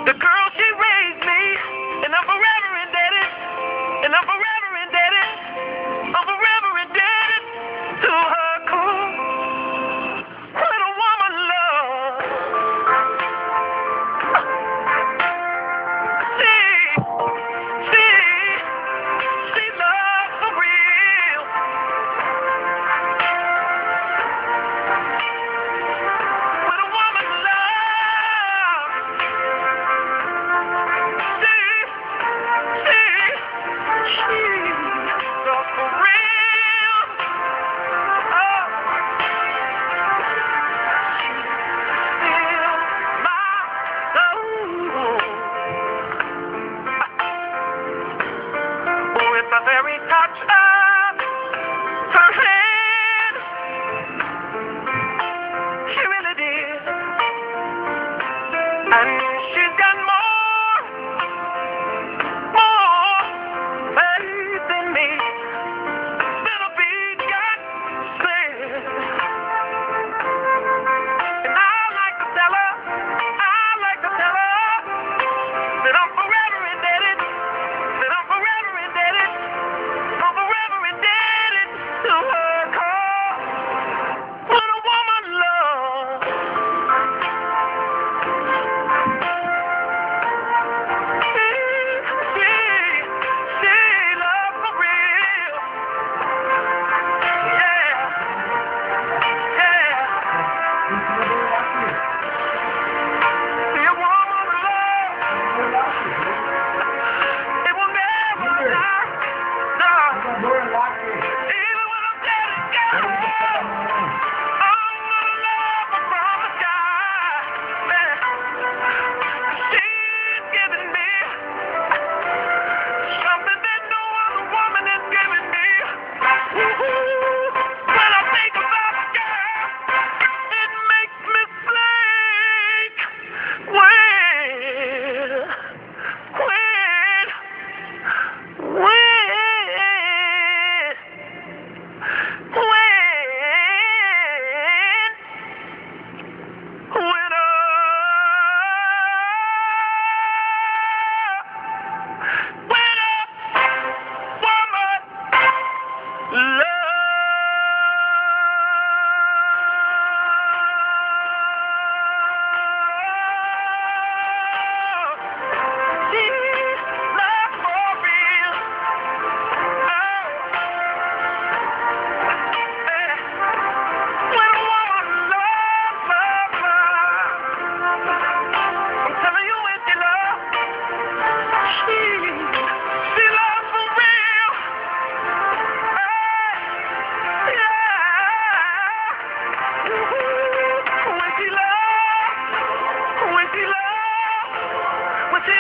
The girl, she raised me, and I'm forever indebted. And I'm forever indebted. I'm forever indebted to her cool little woman love. She loves for real. With a woman love. She loves for real. Oh, still my soul. With the very touch of her hand, she really did. And she's got more faith in me than a big God said. And I like to tell her that I'm forever indebted, that I'm forever indebted. I'm forever indebted to her call. What a woman love. She loves for real. Yeah, yeah. See a woman love. It will never die. No. Even when I'm dead and gone, I'm gonna love her from the sky. Man, she's giving me something that no other woman is giving me. When I think about a girl, it makes me think. When she